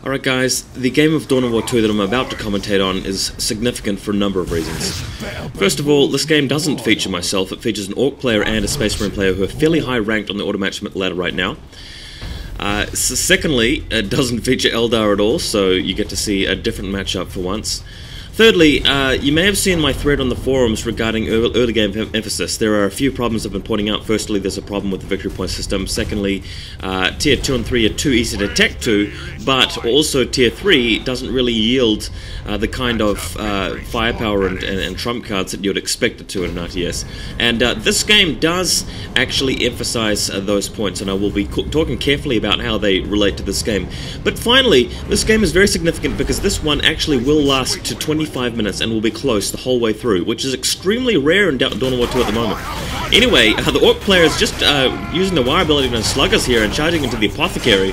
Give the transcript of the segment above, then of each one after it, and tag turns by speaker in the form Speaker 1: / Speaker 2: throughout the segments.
Speaker 1: Alright guys, the game of Dawn of War 2 that I'm about to commentate on is significant for a number of reasons. First of all, this game doesn't feature myself, it features an Orc player and a Space Marine player who are fairly high ranked on the auto-match ladder right now. Secondly, it doesn't feature Eldar at all, so you get to see a different matchup for once. Thirdly, you may have seen my thread on the forums regarding early game emphasis. There are a few problems I've been pointing out. Firstly, there's a problem with the victory point system. Secondly, Tier 2 and 3 are too easy to tech to, but also Tier 3 doesn't really yield the kind of firepower and trump cards that you'd expect it to in an RTS. And this game does actually emphasize those points, and I will be talking carefully about how they relate to this game. But finally, this game is very significant because this one actually will last to 25 minutes and will be close the whole way through, which is extremely rare in Dawn of War 2 at the moment. Anyway, the Orc player is just using the wire ability on Sluggers here and charging into the Apothecary,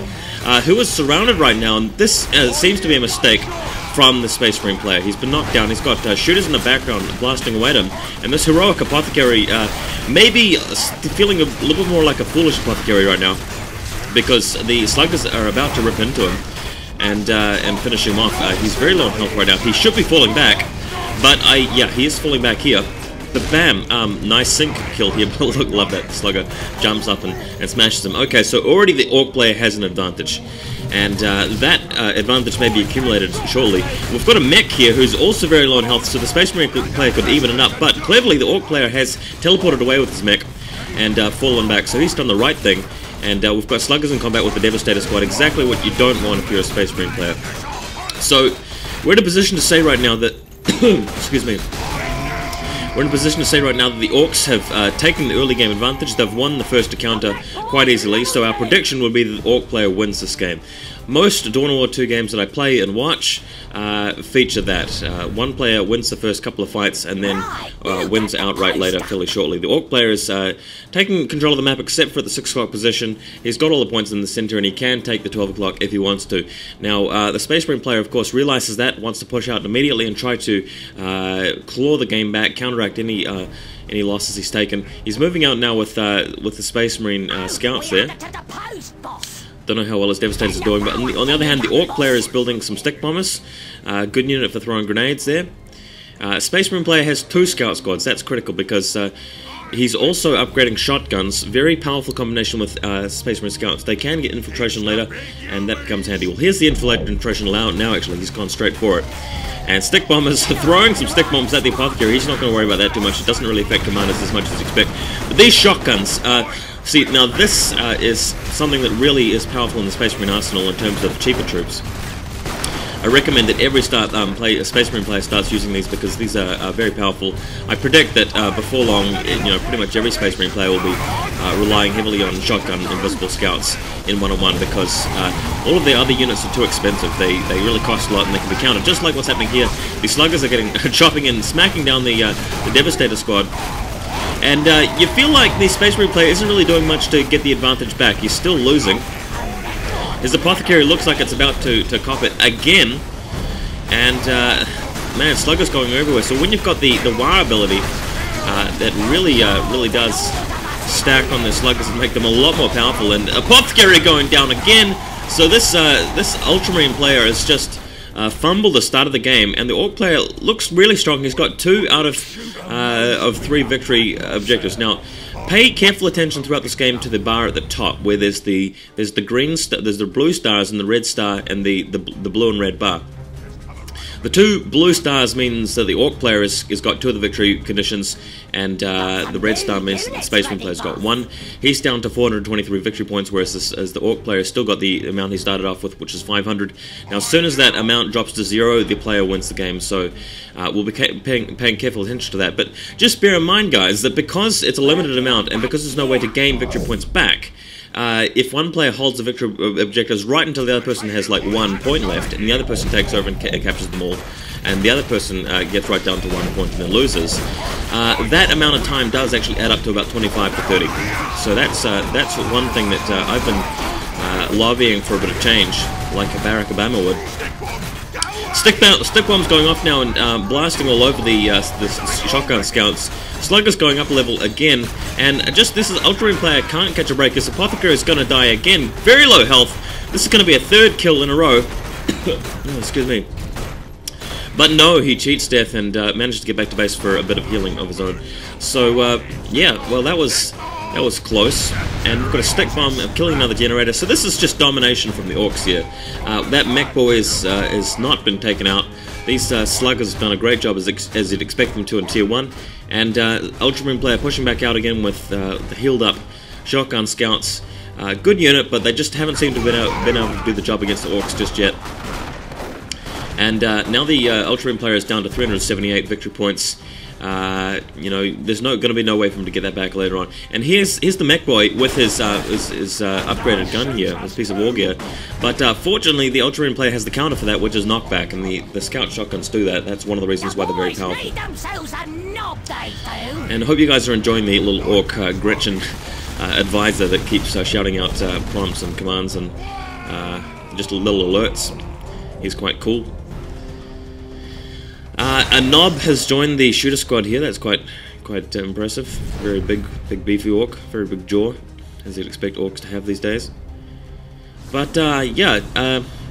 Speaker 1: who is surrounded right now, and this seems to be a mistake from the Space Marine player. He's been knocked down, he's got shooters in the background blasting away at him, and this heroic Apothecary may be feeling a little bit more like a foolish Apothecary right now, because the Sluggers are about to rip into him and finish him off. He's very low on health right now. He should be falling back, but yeah, he is falling back here. But bam, nice sync kill here. Look, love that. Slugger jumps up and smashes him. Okay, so already the Orc player has an advantage, and that advantage may be accumulated shortly. We've got a mech here who's also very low on health, so the Space Marine player could even it up, but cleverly the Orc player has teleported away with his mech and fallen back, so he's done the right thing. And we've got Sluggers in combat with the Devastator squad, exactly what you don't want if you're a Space Marine player. So, we're in a position to say right now that... excuse me. We're in a position to say right now that the Orcs have taken the early game advantage. They've won the first encounter quite easily, so our prediction would be that the Orc player wins this game. Most Dawn of War 2 games that I play and watch feature that. One player wins the first couple of fights and then wins outright later fairly shortly. The Orc player is taking control of the map except for the 6 o'clock position. He's got all the points in the center and he can take the 12 o'clock if he wants to. Now, the Space Marine player, of course, realizes that, wants to push out immediately and try to claw the game back, counteract any losses he's taken. He's moving out now with the Space Marine scouts there. Don't know how well his Devastator is doing, but on the other hand, the Orc player is building some stick bombers. Good unit for throwing grenades there. Space Marine player has 2 scout squads. That's critical because he's also upgrading shotguns. Very powerful combination with Space Marine scouts. They can get infiltration later, and that becomes handy. Well, here's the infiltration now. Actually, he's gone straight for it. And stick bombers, throwing some stick bombs at the Apothecary. He's not going to worry about that too much. It doesn't really affect commanders as much as you expect. But these shotguns. See, now this is something that really is powerful in the Space Marine arsenal in terms of cheaper troops. I recommend that every Space Marine player starts using these because these are very powerful. I predict that before long, pretty much every Space Marine player will be relying heavily on shotgun invisible scouts in 1-on-1 because all of their other units are too expensive. They really cost a lot and they can be countered. Just like what's happening here, the Sluggers are getting chopping in, smacking down the Devastator squad. And you feel like the Space Marine player isn't really doing much to get the advantage back. He's still losing. His Apothecary looks like it's about to cop it again. And, man, Slugger's going everywhere. So when you've got the wire ability, that really does stack on the Sluggers and make them a lot more powerful. And Apothecary going down again. So this Ultramarine player is just... fumbled the start of the game, and the Orc player looks really strong. He's got 2 out of 3 victory objectives. Now, pay careful attention throughout this game to the bar at the top, where there's the blue stars and the red star and the blue and red bar. The 2 blue stars means that the Orc player has got 2 of the victory conditions, and the red star means that the Space Marine player's got 1. He's down to 423 victory points, whereas the Orc player has still got the amount he started off with, which is 500. Now, as soon as that amount drops to 0, the player wins the game, so we'll be paying careful attention to that. But just bear in mind, guys, that because it's a limited amount, and because there's no way to gain victory points back, if one player holds the victory objectives right until the other person has like 1 point left, and the other person takes over and captures them all, and the other person gets right down to 1 point and then loses, that amount of time does actually add up to about 25 to 30. So that's one thing that I've been lobbying for a bit of change, like Barack Obama would. Stick bombs going off now and blasting all over the shotgun scouts. Slugger's going up a level again, and this is Ultramarine player can't catch a break. His Apothecary is going to die again. Very low health. This is going to be a 3rd kill in a row. Oh, excuse me. But no, he cheats death and managed to get back to base for a bit of healing of his own. So, yeah, well, that was close. And we've got a stick bomb killing another generator. So this is just domination from the Orcs here. That mech boy is not been taken out. These sluggers have done a great job as you'd expect them to in Tier 1. And Ultramarine player pushing back out again with the healed up shotgun scouts. Good unit, but they just haven't seemed to have been able to do the job against the Orcs just yet. And now the Ultramarine player is down to 378 victory points. You know, there's going to be no way for him to get that back later on. And here's the mech boy with his upgraded gun here, this piece of war gear. But fortunately, the Ultramarine player has the counter for that, which is knockback, and the scout shotguns do that. That's one of the reasons why they're very powerful. And I hope you guys are enjoying the little Orc Gretchen advisor that keeps shouting out prompts and commands and just little alerts. He's quite cool. A Knob has joined the shooter squad here. That's quite impressive. Very big beefy Orc, very big jaw, as you'd expect Orcs to have these days. But yeah,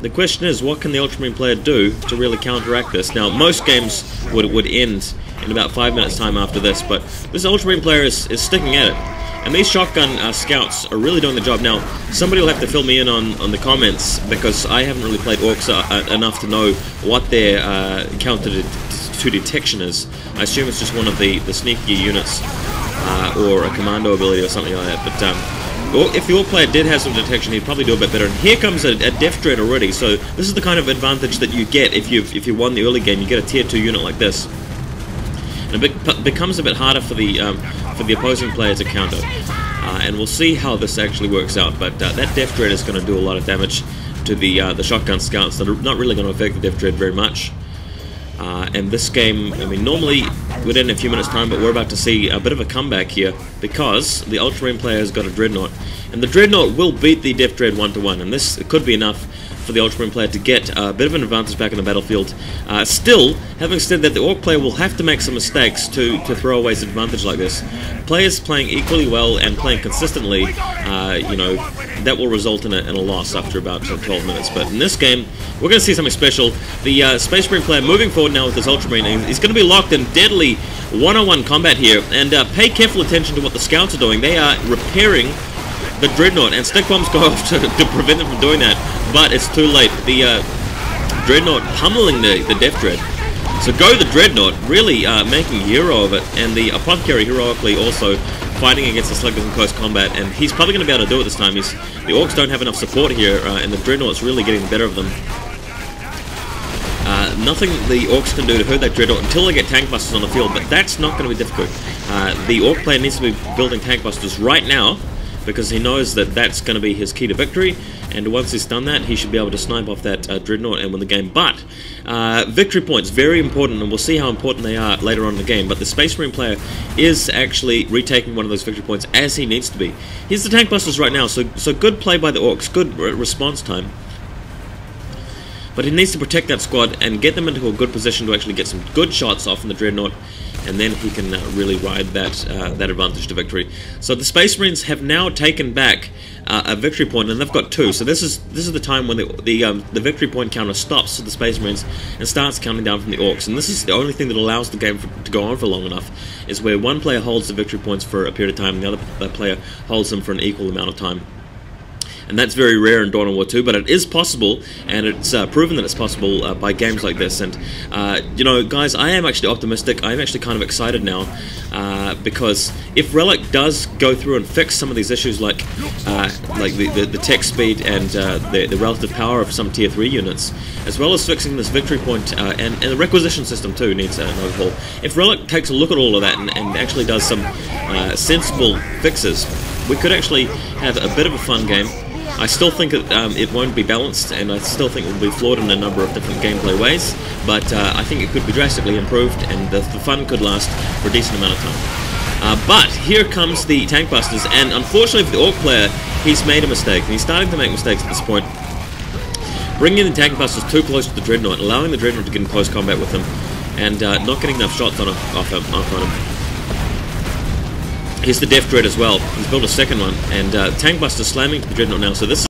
Speaker 1: the question is, what can the Ultramarine player do to really counteract this? Now, most games would end in about 5 minutes time after this, but this Ultramarine player is sticking at it. And these shotgun scouts are really doing the job. Now, somebody will have to fill me in on the comments, because I haven't really played Orcs enough to know what their counter to detection is. I assume it's just one of the sneakier units, or a commando ability or something like that. But if the Orc player did have some detection, he'd probably do a bit better. And here comes a Death Dread already, so this is the kind of advantage that you get if you won the early game. You get a Tier 2 unit like this. And it becomes a bit harder for the opposing player to counter. And we'll see how this actually works out. But that Death Dread is going to do a lot of damage to the shotgun scouts that are not really going to affect the Death Dread very much. And this game, I mean, normally would end in a few minutes' time, but we're about to see a bit of a comeback here because the Ultramarine player has got a Dreadnought. And the Dreadnought will beat the Death Dread 1-to-1, and this could be enough for the Ultramarine player to get a bit of an advantage back in the battlefield. Still, having said that, the Orc player will have to make some mistakes to throw away an advantage like this. Players playing equally well and playing consistently, you know, that will result in a loss after about 12 minutes. But in this game, we're going to see something special. The Space Marine player moving forward now with his Ultramarine, he's going to be locked in deadly one-on-one combat here. And pay careful attention to what the scouts are doing. They are repairing the Dreadnought, and stick bombs go off to prevent them from doing that, but it's too late. The Dreadnought pummeling the Death Dread. So go the Dreadnought, really making a hero of it, and the Apothecary heroically also fighting against the sluggers in close combat, and he's probably going to be able to do it this time. The Orcs don't have enough support here, and the Dreadnought's really getting the better of them. Nothing the Orcs can do to hurt that Dreadnought until they get tank busters on the field, but that's not going to be difficult. The Orc player needs to be building tank busters right now, because he knows that that's going to be his key to victory, and once he's done that, he should be able to snipe off that Dreadnought and win the game. But victory points, very important, and we'll see how important they are later on in the game. But the Space Marine player is actually retaking one of those victory points as he needs to be. Here's the tank busters right now, so good play by the Orcs, good response time. But he needs to protect that squad and get them into a good position to actually get some good shots off in the Dreadnought, and then he can really ride that advantage to victory. So the Space Marines have now taken back a victory point, and they've got 2. So this is the time when the victory point counter stops to the Space Marines and starts counting down from the Orcs. And this is the only thing that allows the game to go on for long enough, is where one player holds the victory points for a period of time, and the other player holds them for an equal amount of time. And that's very rare in Dawn of War 2, but it is possible, and it's proven that it's possible by games like this. And, you know, guys, I am actually optimistic. I'm actually kind of excited now, because if Relic does go through and fix some of these issues, like the tech speed and the relative power of some Tier 3 units, as well as fixing this victory point, and the requisition system too needs an overhaul. If Relic takes a look at all of that and actually does some sensible fixes, we could actually have a bit of a fun game. I still think it won't be balanced, and I still think it will be flawed in a number of different gameplay ways, but I think it could be drastically improved, and the fun could last for a decent amount of time. But here comes the tank busters, and unfortunately for the Orc player, he's made a mistake, and he's starting to make mistakes at this point. Bringing the tank busters too close to the Dreadnought, allowing the Dreadnought to get in close combat with him, and not getting enough shots on him. Here's the Death Dread as well. He's built a second one, and tank buster slamming to the Dreadnought now. So this